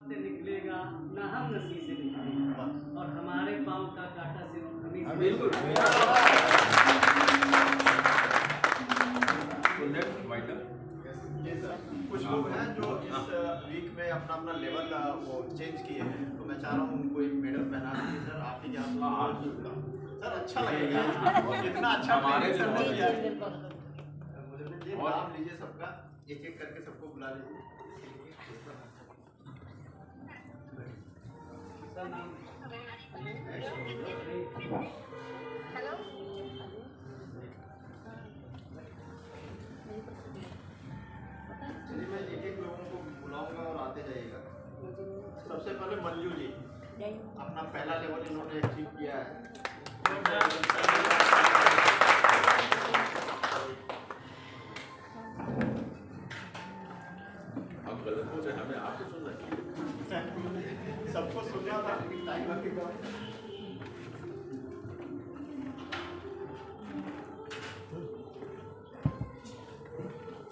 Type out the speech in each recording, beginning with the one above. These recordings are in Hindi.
से निकलेगा ना हम नसी से निकलेगा और हमारे पाँव का कांटा सिर्फ हमें बिल्कुल। कुछ लोग हैं जो इस वीक में अपना अपना लेवल वो चेंज किए हैं, तो मैं चाह रहा हूँ उनको एक मेडल पहना दीजिए सर। आप ही के हाथ सर अच्छा लगेगा और जितना अच्छा हमारे सर ने किया मुझे नाम लीजिए सबका, एक एक करके सबको बुला लीजिए। हेलो चलिए मैं एक एक लोगों को बुलाऊंगा और आते जाइएगा। सबसे पहले मंजू जी, अपना पहला लेवल इन्होंने अचीव किया है। आप गलत हो जाए, हमें आपको सुन रहे सबको सुनना था लेकिन टाइम लगेगा।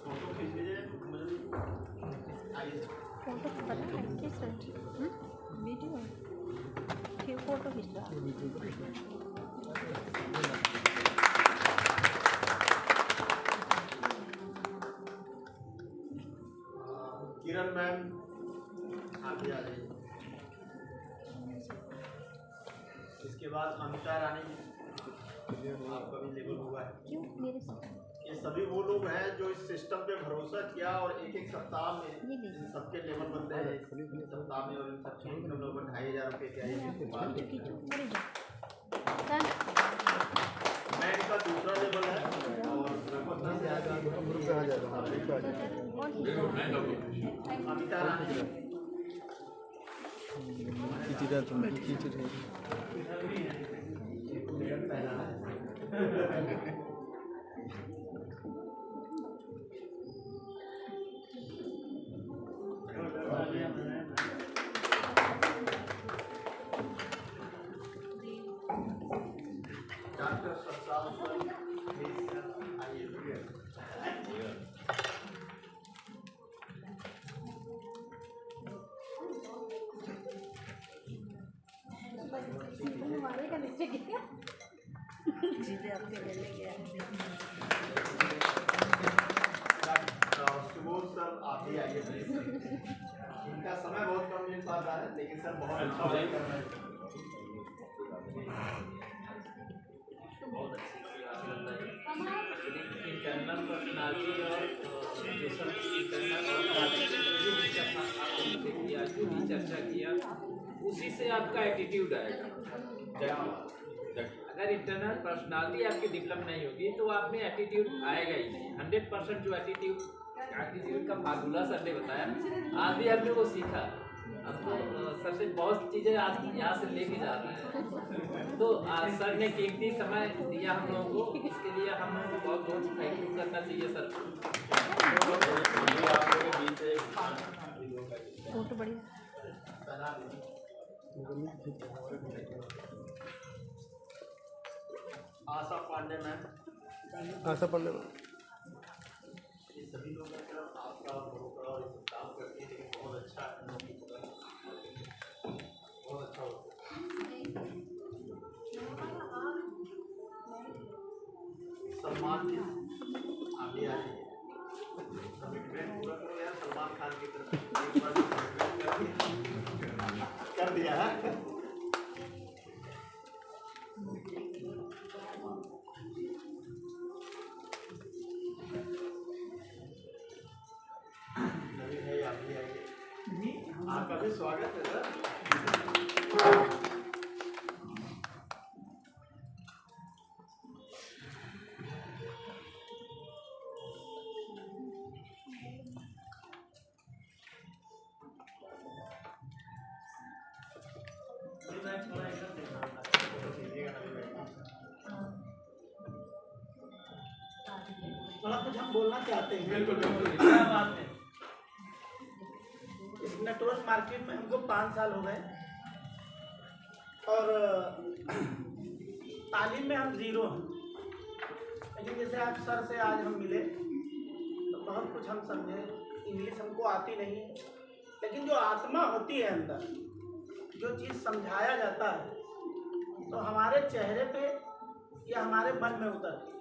फोटो खींच लीजिए। फोटो पता है किस वीडियो फिर फोटो खींचवा किरण मैम आप भी आ जाइए। इसके बाद अमिता रानी जी, आपका भी लेवल हुआ है। क्यों मेरे साथ ये सभी वो लोग हैं जो इस सिस्टम पे भरोसा किया और एक एक सप्ताह में इन सबके लेवल बनते हैं। इस सप्ताह में और इन सब के इनकम लगभग 2500 रुपये के आएगी। मैं इनका दूसरा लेवल है और लगभग 10,000 ग्रुप कहाँ जाएगा। अमिता रानी डॉक्टर सत्साल सर, आइए। सुबोध सर आप भी आइए प्लीज। इनका समय बहुत कम मिल पाता है लेकिन सर बहुत अच्छा वर्क कर रहे हैं। इंटरनल पर्सनालिटी और जो सब इंटरनल और किया जो भी चर्चा किया उसी से आपका एटीट्यूड आएगा। अगर इंटरनल पर्सनालिटी आपकी डेवलप नहीं होगी तो आप में एटीट्यूड आएगा ही नहीं। 100% जो एटीट्यूड का फार्मूला सर ने बताया, आज भी हमने वो सीखा। हमको सर से बहुत चीज़ें आज यहाँ से लेके जा रहे हैं। तो सर ने कीमती समय दिया हम लोगों को, इसके लिए हम लोगों को बहुत बहुत थैंक यू करना चाहिए सर। फोटो बढ़िया आशा पांडे मैम, आशा पांडे मैम, ये सभी लोग आपका होगा और इस काम करके लेकिन बहुत अच्छा है, बहुत अच्छा होगा। सलमान जी आप भी आ जाइए। कमिटमेंट पूरा करो यार, सलमान खान की तरफ कर दिया है। आपका भी स्वागत है सर। थोड़ा कुछ हम बोलना चाहते हैं। बिल्कुल बिल्कुल, क्या बात है। इस नेटवर्क मार्केट में हमको 5 साल हो गए और तालीम में हम ज़ीरो हैं। लेकिन जैसे आज सर से आज हम मिले तो बहुत कुछ हम समझे। इंग्लिश हमको आती नहीं है लेकिन जो आत्मा होती है अंदर, जो चीज़ समझाया जाता है तो हमारे चेहरे पे या हमारे मन में उतरती है।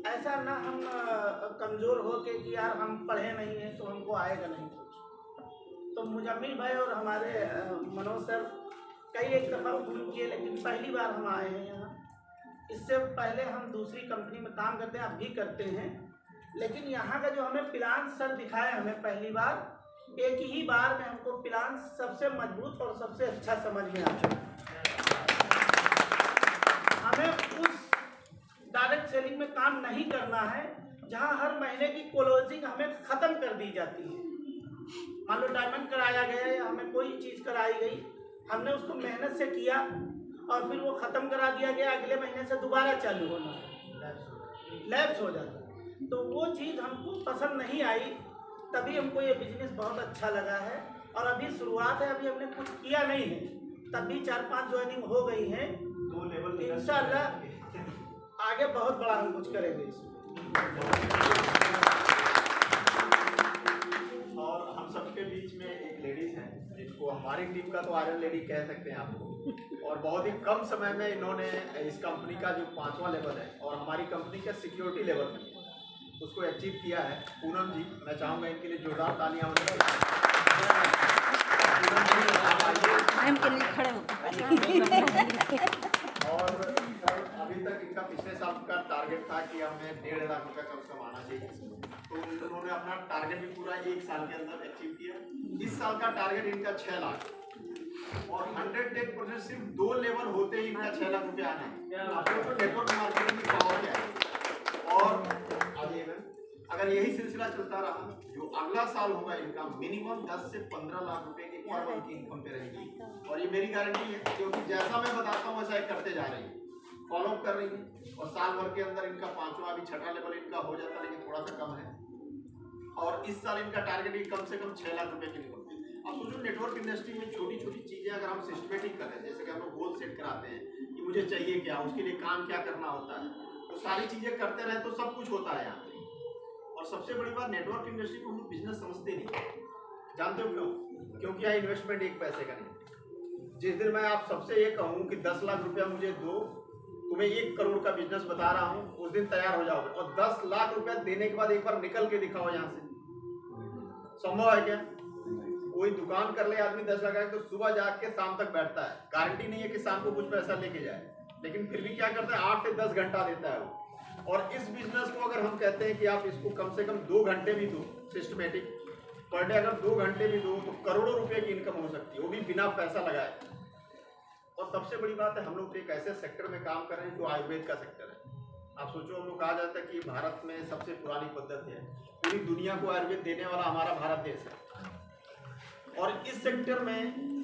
ऐसा ना हम कमज़ोर हो के कि यार हम पढ़े नहीं हैं तो हमको आएगा नहीं कुछ। तो मुजम्मिल भाई और हमारे मनोज सर कई एक दफ़ा फोन किए, लेकिन पहली बार हम आए हैं यहाँ। इससे पहले हम दूसरी कंपनी में काम करते हैं, अब भी करते हैं, लेकिन यहाँ का जो हमें प्लान सर दिखाया हमें पहली बार, एक ही बार में हमको प्लान सबसे मजबूत और सबसे अच्छा समझ में आया। हमें उस डायरेक्ट सेलिंग में काम नहीं करना है जहाँ हर महीने की क्लोजिंग हमें ख़त्म कर दी जाती है। मान लो डायमंड कराया गया या हमें कोई चीज़ कराई गई, हमने उसको मेहनत से किया और फिर वो ख़त्म करा दिया गया, अगले महीने से दोबारा चालू होना है, लैप्स हो जाता है। तो वो चीज़ हमको पसंद नहीं आई, तभी हमको ये बिजनेस बहुत अच्छा लगा है। और अभी शुरुआत है, अभी हमने कुछ किया नहीं है, तब भी 4-5 ज्वाइनिंग हो गई हैं। 2 लेवल इंशाल्लाह आगे बहुत बड़ा हम कुछ करेंगे इसमें। और हम सबके बीच में एक लेडीज हैं जिनको हमारी टीम का तो आयरन लेडी कह सकते हैं आपको, और बहुत ही कम समय में इन्होंने इस कंपनी का जो 5वां लेवल है और हमारी कंपनी का सिक्योरिटी लेवल है उसको अचीव किया है। पूनम जी, मैं चाहूँगा इनके लिए जोरदार तालियां हो। और अभी तक इनका पिछले साल का टारगेट था कि हमें 1.5 लाख रुपये कम से कम आना चाहिए, तो उन्होंने अपना टारगेट भी पूरा 1 साल के अंदर अचीव किया। इस साल का टारगेट इनका 6 लाख और 110% सिर्फ 2 लेवल होते ही इनका 6 लाख रुपये आना है। आपको नेटवर्क मार्केटिंग की पावर क्या है। और आगे अगर यही सिलसिला चलता रहा, जो अगला साल होगा इनका मिनिमम 10 से 15 लाख रुपए की पर मंथ की इनकम पे रहेगी। और ये मेरी गारंटी है, क्योंकि जैसा मैं बताता हूँ वैसा करते जा रही है, फॉलो अप कर रही है। और साल भर के अंदर इनका 5वां अभी 6ठा लेवल इनका हो जाता है, लेकिन थोड़ा सा कम है। और इस साल इनका टारगेट ही कम से कम 6 लाख रुपए की इनकम। अब सोचो, नेटवर्क इंडस्ट्री में छोटी छोटी चीजें अगर हम सिस्टमेटिक करें, जैसे कि हम लोग गोल सेट कराते हैं कि मुझे चाहिए क्या, उसके लिए काम क्या करना होता है, तो सारी चीजें करते रहे तो सब कुछ होता है यहाँ पे। और सबसे बड़ी बात, नेटवर्क इंडस्ट्री को हम लोग बिजनेस समझते नहीं। जानते हो क्यों? क्योंकि यहाँ इन्वेस्टमेंट 1 पैसे का नहीं। जिस दिन मैं आप सबसे ये कहूँ कि 10 लाख रुपया मुझे दो, तुम्हें 1 करोड़ का बिजनेस बता रहा हूँ, उस दिन तैयार हो जाओगे। और 10 लाख रुपया देने के बाद एक बार निकल के दिखाओ यहाँ से। संभव है क्या? कोई दुकान कर ले आदमी 10 लाख तो सुबह जाके शाम तक बैठता है, गारंटी नहीं है कि शाम को कुछ पैसा लेके जाए, लेकिन फिर भी क्या करता है, 8 से 10 घंटा देता है वो। और इस बिजनेस को अगर हम कहते हैं कि आप इसको कम से कम 2 घंटे भी दो, सिस्टमेटिक पर डे अगर 2 घंटे भी दो, तो करोड़ों रुपए की इनकम हो सकती है, वो भी बिना पैसा लगाए। और सबसे बड़ी बात है, हम लोग एक ऐसे सेक्टर में काम कर रहे हैं जो आयुर्वेद का सेक्टर है। आप सोचो, हम लोग कहा जाता है कि भारत में सबसे पुरानी पद्धति है, पूरी दुनिया को आयुर्वेद देने वाला हमारा भारत देश है। और इस सेक्टर में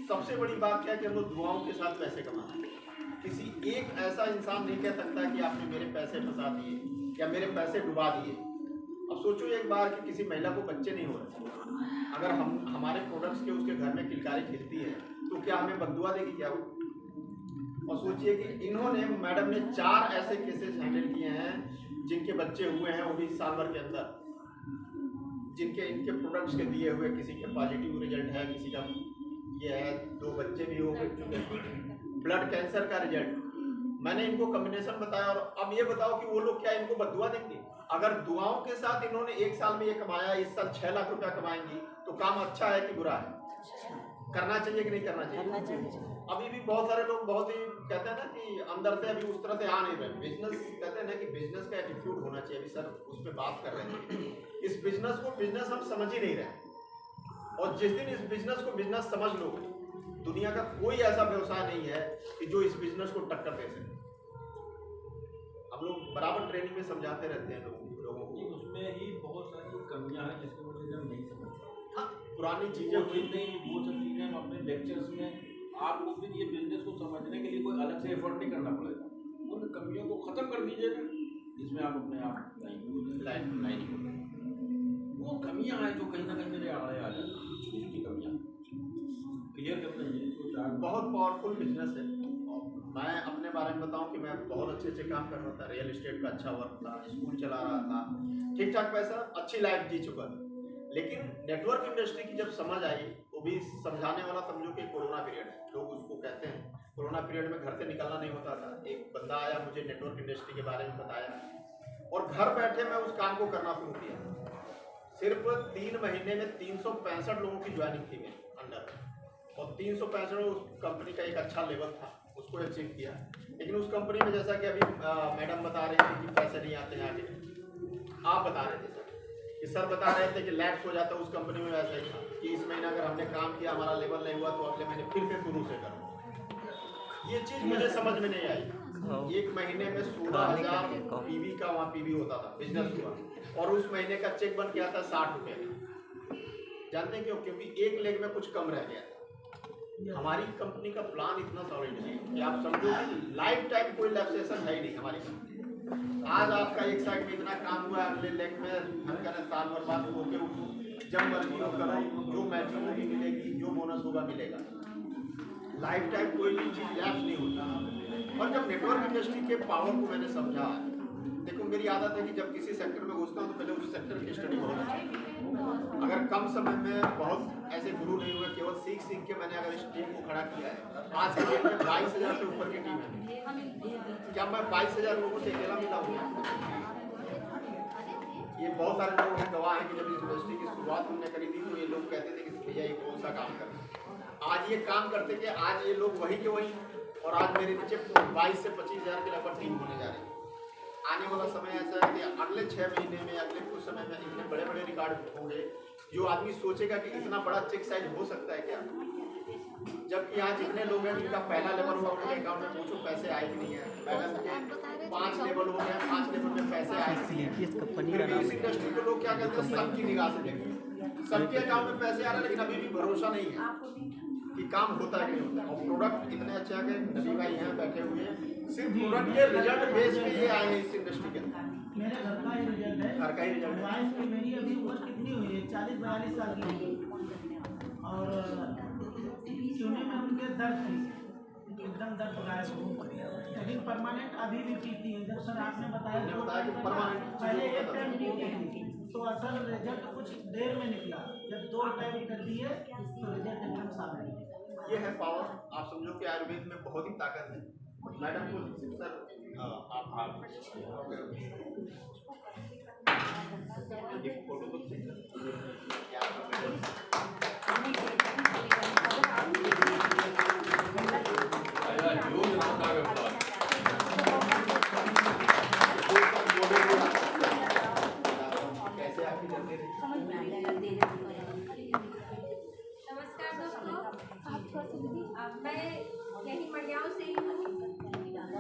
सबसे बड़ी बात क्या है कि हम लोग दुआओं के साथ पैसे कमाते हैं। किसी एक ऐसा इंसान नहीं कह सकता कि आपने मेरे पैसे फंसा दिए या मेरे पैसे डुबा दिए। अब सोचो एक बार कि किसी महिला को बच्चे नहीं हो रहे, अगर हम हमारे प्रोडक्ट्स के उसके घर में किलकारी खिलती है तो क्या हमें बददुआ देगी क्या वो? और सोचिए कि इन्होंने, मैडम ने 4 ऐसे केसेस हैंडल किए हैं जिनके बच्चे हुए हैं, वो भी साल भर के अंदर, जिनके इनके प्रोडक्ट्स के दिए हुए किसी के पॉजिटिव रिजल्ट है, किसी का ये है, 2 बच्चे भी हो गए, ब्लड कैंसर का रिजल्ट। मैंने इनको कॉम्बिनेशन बताया। और अब ये बताओ कि वो लोग क्या इनको बददुआ देंगे? अगर दुआओं के साथ इन्होंने 1 साल में ये कमाया, इस साल 6 लाख रुपया कमाएंगी, तो काम अच्छा है कि बुरा है? करना चाहिए कि नहीं करना चाहिए? अभी भी बहुत सारे लोग बहुत ही कहते हैं ना कि अंदर से अभी उस तरह से आ नहीं रहे। बिजनेस कहते हैं ना कि बिजनेस का एटीट्यूड होना चाहिए। अभी सर उस पर बात कर रहे थे, इस बिजनेस को बिजनेस हम समझ ही नहीं रहे। और जिस दिन इस बिजनेस को बिजनेस समझ लो, दुनिया का कोई ऐसा व्यवसाय नहीं है कि जो इस बिजनेस को टक्कर दे सके। हम लोग बराबर ट्रेनिंग में समझाते रहते हैं लोगों को। उसमें ही बहुत सारी कमियां हैं जिसकी वजह से हम नहीं समझते। हाँ, पुरानी चीजें वो सब चीज़ें हम अपने लेक्चर्स में, आपको फिर ये बिजनेस को समझने के लिए कोई अलग से एफर्ट नहीं करना पड़ेगा। उन कमियों को ख़त्म कर दीजिएगा, जिसमें आप अपने आप नहीं वो कमियां हैं जो कहीं ना कहीं मेरे आड़े आ जाती हैं, छोटी छोटी कमियां क्लियर करते हैं। तो बहुत पावरफुल बिजनेस है। और मैं अपने बारे में बताऊं कि मैं बहुत अच्छे काम कर रहा था, रियल एस्टेट का अच्छा वर्क था, स्कूल चला रहा था, ठीक ठाक पैसा, अच्छी लाइफ जी चुका था। लेकिन नेटवर्क इंडस्ट्री की जब समझ आई तो वो भी समझाने वाला समझो कि कोरोना पीरियड है, लोग उसको कहते हैं। कोरोना पीरियड में घर से निकलना नहीं होता था। एक बंदा आया, मुझे नेटवर्क इंडस्ट्री के बारे में बताया और घर बैठे मैं उस काम को करना शुरू किया। सिर्फ 3 महीने में 365 लोगों की ज्वाइनिंग थी मेरे अंडर, और 365 उस कंपनी का एक अच्छा लेवल था, उसको अचीव किया। लेकिन उस कंपनी में जैसा कि अभी मैडम बता रहे थे कि पैसे नहीं आते हैं आगे, आप बता रहे थे सर कि सर बता रहे थे कि लैप्स हो जाता है। उस कंपनी में वैसा ही था कि इस महीने अगर हमने काम किया, हमारा लेवल नहीं हुआ तो अगले महीने फिर से शुरू से करो। ये चीज़ मुझे समझ में नहीं आई। एक महीने में 16,000 पीवी का वहाँ पीवी होता था, बिजनेस हुआ, और उस महीने का चेक बन गया था 60 रुपये का। जानते हैं क्यों? क्योंकि एक लेग में कुछ कम रह गया था। हमारी कंपनी का प्लान इतना सॉलिड है कि आप समझो कि लाइफ टाइम कोई लैप्सेशन है ही नहीं हमारी कंपनी। आज आपका एक साइड में इतना काम हुआ, अगले लेग में हम कहते साल भर बाद होके उठो, जब मर्जी हो करो, जो मैचिंग होगी मिलेगी, जो बोनस होगा मिलेगा। लाइफ टाइम कोई भी चीज़ लैप्स नहीं होती। और जब नेटवर्क इंडस्ट्री के पावर को मैंने समझा, देखो मेरी आदत है कि जब किसी सेक्टर में घुसता हूँ तो पहले उस सेक्टर की स्टडी होना चाहिए। अगर कम समय में बहुत ऐसे गुरु नहीं हुए, केवल सीख सीख के मैंने अगर इस टीम को खड़ा किया है। आज के डेट में 22,000 से ऊपर की टीम है। क्या मैं 22,000 लोगों से अकेला मिला हूँ? ये बहुत सारे लोग हैं, गवाह हैं कि जब इस इंडस्ट्री की शुरुआत हमने करी थी तो ये लोग कहते थे कि भैया ये कौन सा काम कर रहे हैं। आज ये काम करते कि आज ये लोग वही के वही, और आज मेरे नीचे 22 से 25,000 के लगभग टीम होने जा रही है। आने वाला समय ऐसा है कि अगले 6 महीने में, अगले कुछ समय में इतने बड़े बड़े रिकॉर्ड होंगे जो आदमी सोचेगा कि इतना बड़ा चेक साइज हो सकता है क्या। जबकि यहाँ जितने लोग हैं जिनका पहला लेवल हुआ उनके अकाउंट में पूछो पैसे आए कि नहीं है। मैडम के 5 लेवल हो गए, 5 लेवल में पैसे आए। फिर भी इस इंडस्ट्री के लोग क्या कहते हैं, सबकी निगाह से देखते, सबके अकाउंट में पैसे आ रहे हैं, लेकिन अभी भी भरोसा नहीं है कि काम होता है कि नहीं होता। और प्रोडक्ट इतने अच्छे आ गए, नबी भाई यहाँ बैठे हुए हैं, सिर्फ प्रोडक्ट के रिजल्ट बेस पे ये आए हैं इस इंडस्ट्री के अंदर। मेरे घर का ही रिजल्ट है। घर का ही रिजल्ट है। वाइफ की मेरी अभी उम्र कितनी हुई है? 40-42 साल की है। और सुने में उनके दर्द थी, एकदम दर्द गायब हो, लेकिन परमानेंट अभी भी पीती है। जब सर आपने बताया कि परमानेंट पहले एक टाइम पीती थी तो असल रिजल्ट कुछ देर में निकला। जब 2 टाइम कर दिए तो रिजल्ट एकदम सामने है। ये है पावर। आप समझो कि आयुर्वेद में बहुत ही ताकत है। मैडम को सर आप फोटो तो कैसे आपकी जल्दी नमस्कार दोस्तों, मैं यही मडियाओं से ही हूँ।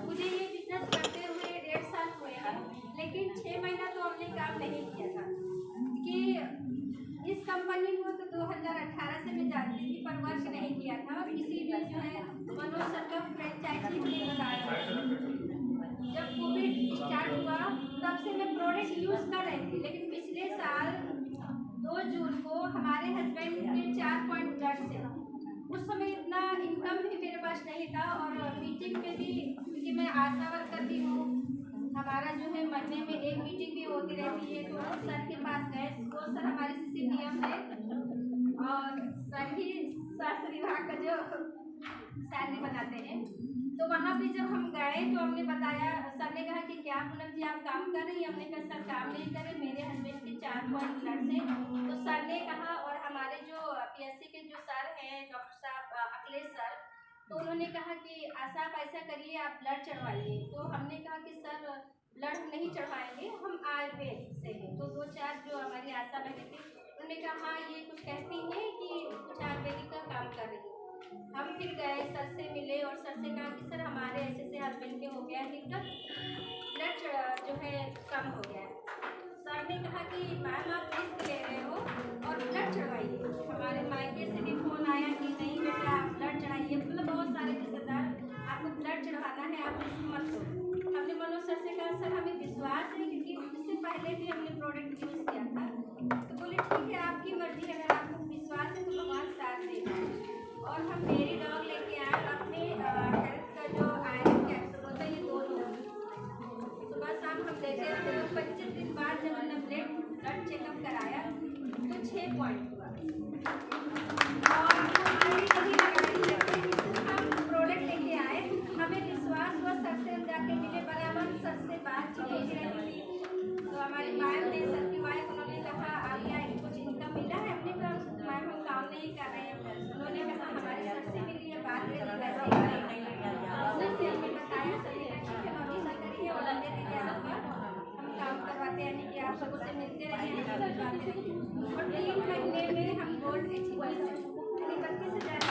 मुझे ये बिजनेस करते हुए 1.5 साल हुए हैं, लेकिन 6 महीना तो हमने काम नहीं किया था कि इस कंपनी को तो 2018 से मैं जानती थी, पर वर्क नहीं किया था। और इसीलिए जो है मनोज सर का फ्रेंचाइजी मुझे बताया। जब कोविड स्टार्ट हुआ तब से मैं प्रोडक्ट यूज़ कर रही थी, लेकिन पिछले साल 2 जून को हमारे हस्बैंड के 4 पॉइंट ब्लड से, उस समय इतना इनकम भी मेरे पास नहीं था। और मीटिंग में भी, क्योंकि मैं आशा वर्कर भी हूँ, हमारा जो है महीने में एक मीटिंग भी होती रहती है। तो सर के पास गए, वो सर हमारे CCPM है और सर ही स्वास्थ्य विभाग का जो सैलरी बनाते हैं। तो वहाँ पे जब हम गए तो हमने बताया, सर ने कहा कि क्या पूनम जी आप काम कर रही हैं? हमने कहा सर काम नहीं करे, मेरे हस्बैंड के 4 पॉइंट ब्लड से। तो सर ने कहा, और हमारे जो PSC के जो सर हैं डॉक्टर साहब अखिलेश सर, तो उन्होंने कहा कि आशा आप ऐसा करिए, आप ब्लड चढ़वाइए। तो हमने कहा कि सर ब्लड हम नहीं चढ़वाएंगे, हम आयुर्वेद से हैं। तो 2-4 जो हमारी आशा बहनें थी उन्होंने कहा हाँ ये कुछ कहती हैं कि कुछ आयुर्वेदिक का काम कर रही है। हम फिर गए, सर से मिले और सर से कहा कि सर हमारे ऐसे हस्बैंड के हो गया दिक्कत, ब्लड जो है कम हो गया है। सर ने कहा कि मैम आप रिस्क ले रहे हो और ब्लड चढ़वाइए। हमारे मायके से भी फोन आया कि नहीं बेटा आप ब्लड चढ़ाइए, मतलब बहुत सारे रिश्तेदार आपको ब्लड चढ़वाना है, आप रिस्क मत लो। हमने मनोज सर से कहा सर हमें विश्वास है, क्योंकि इससे पहले भी हमने प्रोडक्ट यूज़ किया था। तो बोले ठीक है आपकी मर्जी, अगर आपको विश्वास है तो भगवान साथ देगा। और हम मेरी डॉग लेके आए, अपने हेल्थ का जो आयरन कैप्सूल होता है ये 2 सुबह शाम हम देते रहते। तो 25 दिन बाद जब हमने ब्लड चेकअप कराया तो 6 पॉइंट हुआ। और हमारी यही लगाई है कि हम प्रोडक्ट लेके आए, हमें विश्वास हुआ सर से हम जाके मिले, बराबर सर से बातचीत होती रहती थी। तो हमारी मैम ने, सर की वाइफ, उन्होंने कहा आप क्या कुछ इनकम मिला है? हमने कहा मैम हम काम नहीं कर रहे हैं। उन्होंने कहा हमारे सर से मिलिए, बात करिए कैसे सर से हमने बताया। सर ने कहा ठीक है भरोसा करिए और धीरे धीरे आपका हम काम करवाते, यानी कि आप सबसे मिलते रहिए, हम करवाते रहिए। और 3 महीने में हम गोल्ड अचीव किए, 32,000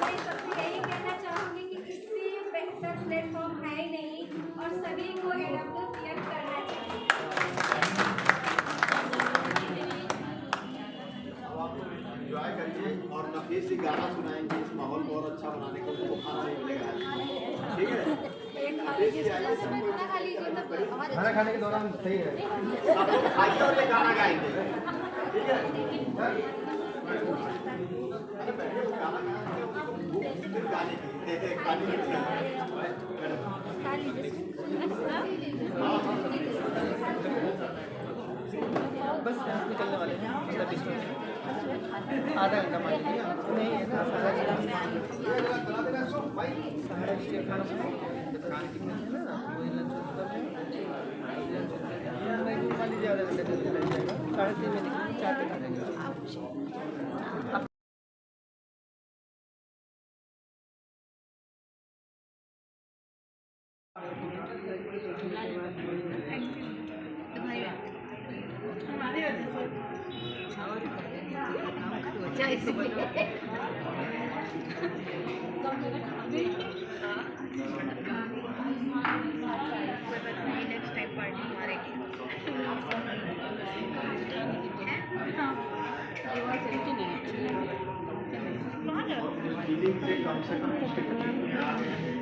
मैं सबसे यही कहना चाहूँगी कि इससे बेहतर प्लेटफॉर्म है ही नहीं और सभी को AWS करना चाहिए। अब आप लोग एंजॉय करिए और नफीस से गाना सुनाएंगे इस माहौल को और अच्छा बनाने को, उनको खाना नहीं मिलेगा आज, ठीक है? नफीस जी आइए, सबको खाना खाने के दौरान सही है। आप लोग खाइए और ये गाना गाएंगे, ठीक है? अरे पहले वो गाना गाएंगे, उनको भूख फिर गाने की खाने की। बस निकलने वाले हैं, 15-20 मिनट, आधा घंटा मान लीजिए। नहीं है ना, सहारा स्टेट खाना खाने की है ना, वही लंच मान लीजिए आधा घंटे से लग जाएगा। 3:30 में निकलेंगे, 4 तक आ जाएंगे। फीलिंग से कम 500 महिलाएं हैं।